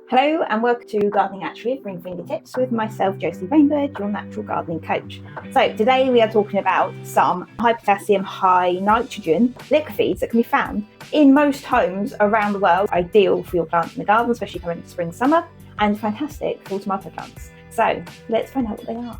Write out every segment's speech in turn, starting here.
Hello and welcome to Gardening Naturally, Green Fingertips with myself, Josie Rainbird, your natural gardening coach. So today we are talking about some high potassium, high nitrogen liquid feeds that can be found in most homes around the world. Ideal for your plants in the garden, especially coming into spring, summer, and fantastic for tomato plants. So let's find out what they are.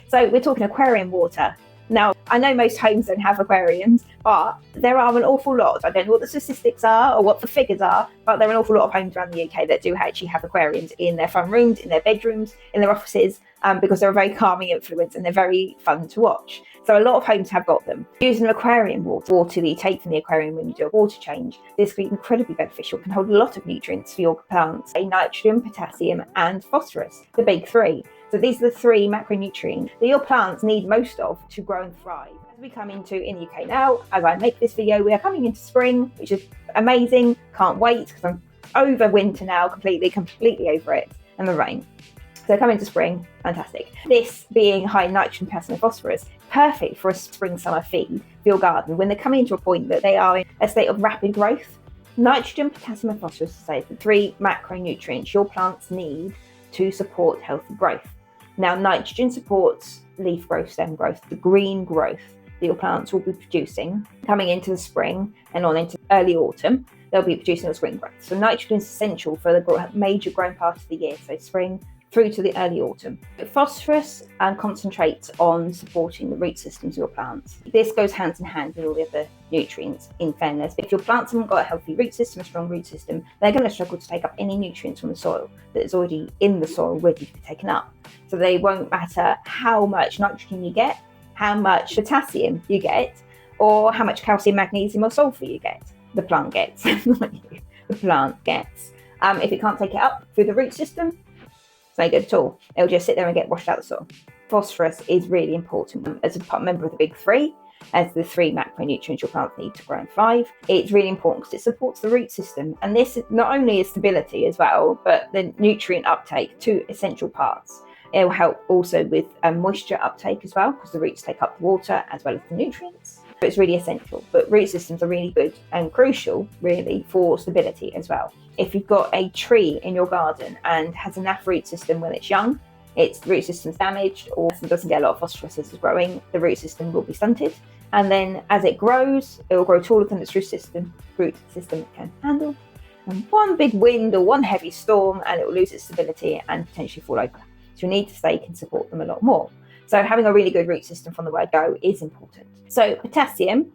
So we're talking aquarium water. Now, I know most homes don't have aquariums, but there are an awful lot. I don't know what the statistics are or what the figures are, but there are an awful lot of homes around the UK that do actually have aquariums in their front rooms, in their bedrooms, in their offices, because they're a very calming influence and they're very fun to watch. So a lot of homes have got them. Using aquarium water that you take from the aquarium when you do a water change, this can be incredibly beneficial. It can hold a lot of nutrients for your plants, nitrogen, potassium, and phosphorus, the big three. So these are the three macronutrients that your plants need most of to grow and thrive. As we come into in the UK now, as I make this video, we are coming into spring, which is amazing. Can't wait because I'm over winter now, completely over it, and the rain. So coming to spring, fantastic. This being high nitrogen, potassium, and phosphorus, perfect for a spring-summer feed for your garden when they're coming to a point that they are in a state of rapid growth. Nitrogen, potassium, and phosphorus are the three macronutrients your plants need to support healthy growth. Now, nitrogen supports leaf growth, stem growth, the green growth that your plants will be producing coming into the spring and on into early autumn. They'll be producing the spring growth. So nitrogen is essential for the major growing part of the year, so spring through to the early autumn. Phosphorus concentrates on supporting the root systems of your plants. This goes hand in hand with all the other nutrients, in fairness. If your plants haven't got a healthy root system, a strong root system, they're going to struggle to take up any nutrients from the soil that is already in the soil ready to be taken up. So they won't matter how much nitrogen you get, how much potassium you get, or how much calcium, magnesium, or sulfur you get. The plant gets, not you. The plant gets. If it can't take it up through the root system, it's no good at all. It'll just sit there and get washed out the soil. Phosphorus is really important as a member of the big three, as the three macronutrients your plants need to grow and thrive. It's really important because it supports the root system, and this not only is stability as well, but the nutrient uptake, two essential parts. It will help also with moisture uptake as well, because the roots take up the water as well as the nutrients. So it's really essential. But root systems are really good and crucial, really, for stability as well. If you've got a tree in your garden and has enough root system when it's young, its root system's damaged or doesn't get a lot of phosphorus as it's growing, the root system will be stunted. And then as it grows, it will grow taller than its root system can handle. And one big wind or one heavy storm, and it will lose its stability and potentially fall over. So your need to stake and support them a lot more. So having a really good root system from the word go is important. So potassium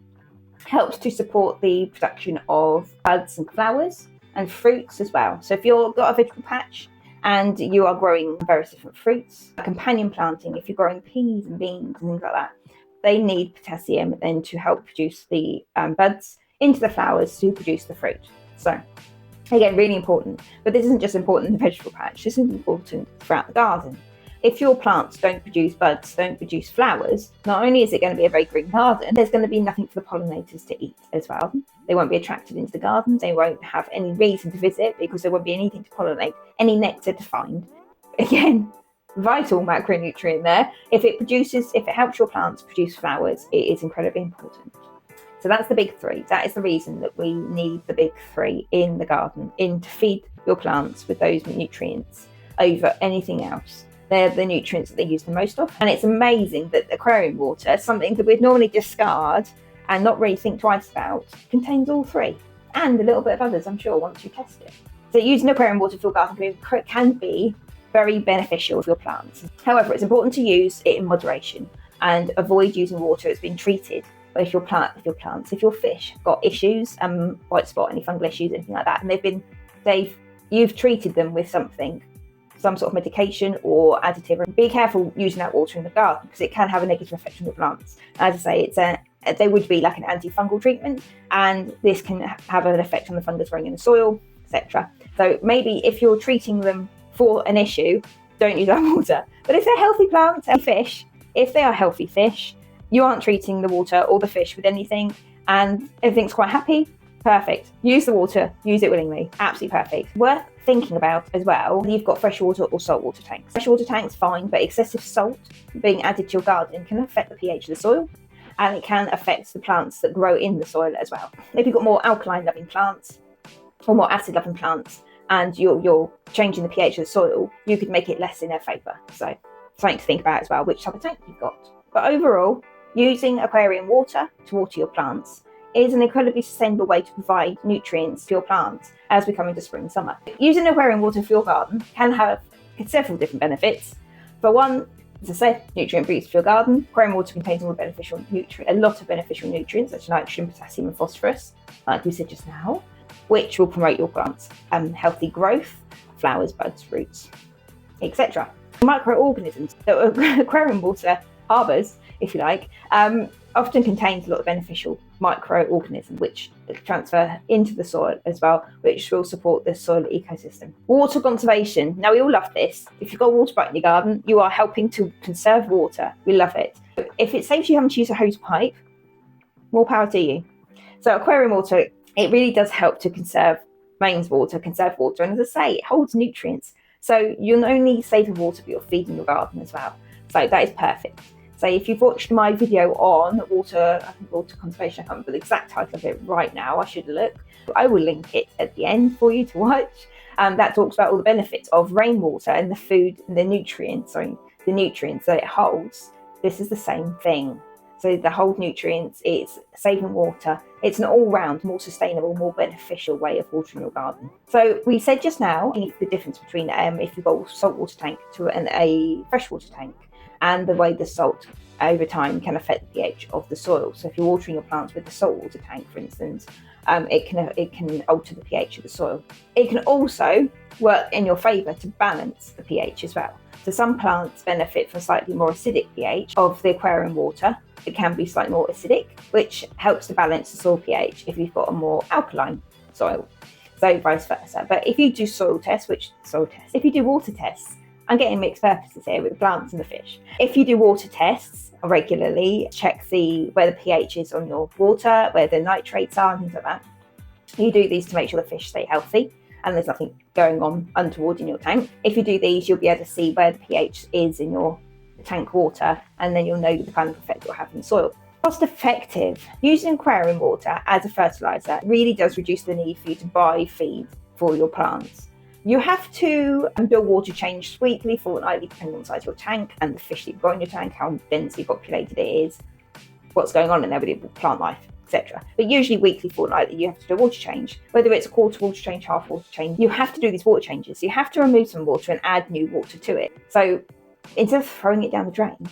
helps to support the production of buds and flowers and fruits as well. So if you've got a vegetable patch and you are growing various different fruits, companion planting, if you're growing peas and beans and things like that, they need potassium then to help produce the buds into the flowers to produce the fruit. So again, really important. But this isn't just important in the vegetable patch, this is important throughout the garden. If your plants don't produce buds, don't produce flowers, not only is it going to be a very green garden, there's going to be nothing for the pollinators to eat as well. They won't be attracted into the garden, they won't have any reason to visit because there won't be anything to pollinate, any nectar to find. Again, vital macronutrient there. If it helps your plants produce flowers, it is incredibly important. So that's the big three. That is the reason that we need the big three in the garden, to feed your plants with those nutrients over anything else. They're the nutrients that they use the most of. And it's amazing that aquarium water, something that we'd normally discard and not really think twice about, contains all three. And a little bit of others, I'm sure, once you test it. So using aquarium water for your garden can be very beneficial for your plants. However, it's important to use it in moderation and avoid using water that's been treated. If your fish have got issues, white spot, any fungal issues, anything like that, and you've treated them with something, some sort of medication or additive, be careful using that water in the garden because it can have a negative effect on your plants. As I say, they would be like an antifungal treatment, and this can have an effect on the fungus growing in the soil, etc. So maybe if you're treating them for an issue, don't use that water. But if they're healthy plants and fish, if they are healthy fish, you aren't treating the water or the fish with anything, and everything's quite happy, perfect. Use the water, use it willingly, absolutely perfect. Worth thinking about as well, you've got freshwater or saltwater tanks. Freshwater tanks, fine, but excessive salt being added to your garden can affect the pH of the soil, and it can affect the plants that grow in the soil as well. If you've got more alkaline loving plants, or more acid-loving plants, and you're changing the pH of the soil, you could make it less in their favour. So something to think about as well, which type of tank you've got. But overall, using aquarium water to water your plants is an incredibly sustainable way to provide nutrients for your plants as we come into spring and summer. Using aquarium water for your garden can have several different benefits. For one, as I said, nutrient boost for your garden. Aquarium water contains all the beneficial a lot of beneficial nutrients such as nitrogen, potassium and phosphorus, like we said just now, which will promote your plants' healthy growth, flowers, buds, roots, etc. Microorganisms that aquarium water harbours, if you like, often contains a lot of beneficial microorganisms which transfer into the soil as well, which will support the soil ecosystem. Water conservation. Now, we all love this. If you've got a water bike in your garden, you are helping to conserve water. We love it. If it saves you having to use a hose pipe, more power to you. So aquarium water, it really does help to conserve mains water, conserve water. And as I say, it holds nutrients. So you're not only saving water, but you're feeding your garden as well. So that is perfect. So if you've watched my video on water conservation, I can't remember the exact title of it right now, I should look. I will link it at the end for you to watch. That talks about all the benefits of rainwater and the food and the nutrients that it holds. This is the same thing. So the whole nutrients, it's saving water. It's an all-round, more sustainable, more beneficial way of watering your garden. So we said just now the difference between if you've got a saltwater tank to a freshwater tank, and the way the salt over time can affect the pH of the soil. So if you're watering your plants with the saltwater tank, for instance, it can alter the pH of the soil. It can also work in your favour to balance the pH as well. So some plants benefit from slightly more acidic pH of the aquarium water. It can be slightly more acidic, which helps to balance the soil pH if you've got a more alkaline soil. So vice versa. But if you do if you do water tests, I'm getting mixed purposes here with the plants and the fish. If you do water tests regularly, check where the pH is on your water, where the nitrates are and things like that. You do these to make sure the fish stay healthy and there's nothing going on untoward in your tank. If you do these, you'll be able to see where the pH is in your tank water, and then you'll know the kind of effect it will have on the soil. Cost effective. Using aquarium water as a fertilizer really does reduce the need for you to buy feed for your plants. You have to do a water change weekly, fortnightly, depending on the size of your tank and the fish that you've got in your tank, how densely populated it is, what's going on in there with plant life, etc. But usually weekly, fortnightly, you have to do a water change. Whether it's a quarter water change, half water change, you have to do these water changes. You have to remove some water and add new water to it. So instead of throwing it down the drain,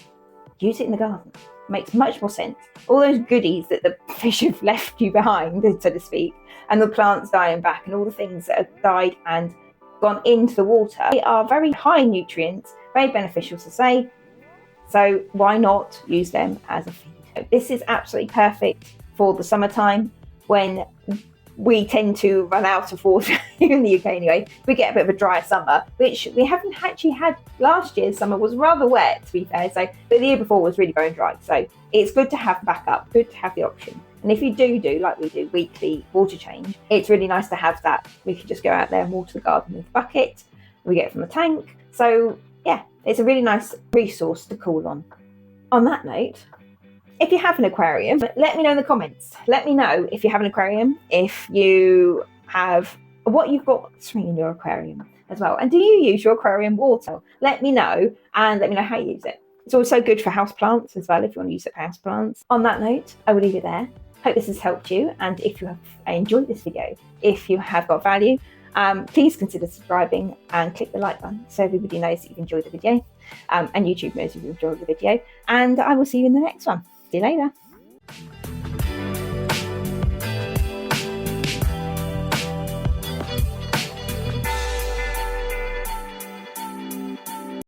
use it in the garden. It makes much more sense. All those goodies that the fish have left you behind, so to speak, and the plants dying back and all the things that have died and gone into the water, they are very high in nutrients, very beneficial to say, so why not use them as a feed? This is absolutely perfect for the summertime when we tend to run out of water in the UK anyway. We get a bit of a dry summer, which we haven't actually had. Last year's summer was rather wet, to be fair, but the year before was really bone dry, so it's good to have backup, good to have the option. And if you do like we do, weekly water change, it's really nice to have that. We can just go out there and water the garden with a bucket. We get it from the tank. So yeah, it's a really nice resource to call on. On that note, if you have an aquarium, let me know in the comments. Let me know if you have an aquarium, if you have what you've got swimming in your aquarium as well. And do you use your aquarium water? Let me know, and let me know how you use it. It's also good for houseplants as well, if you want to use it for houseplants. On that note, I will leave it there. Hope this has helped you, and if you have enjoyed this video, if you have got value, please consider subscribing and click the like button so everybody knows that you've enjoyed the video, and YouTube knows you've enjoyed the video, and I will see you in the next one. See you later.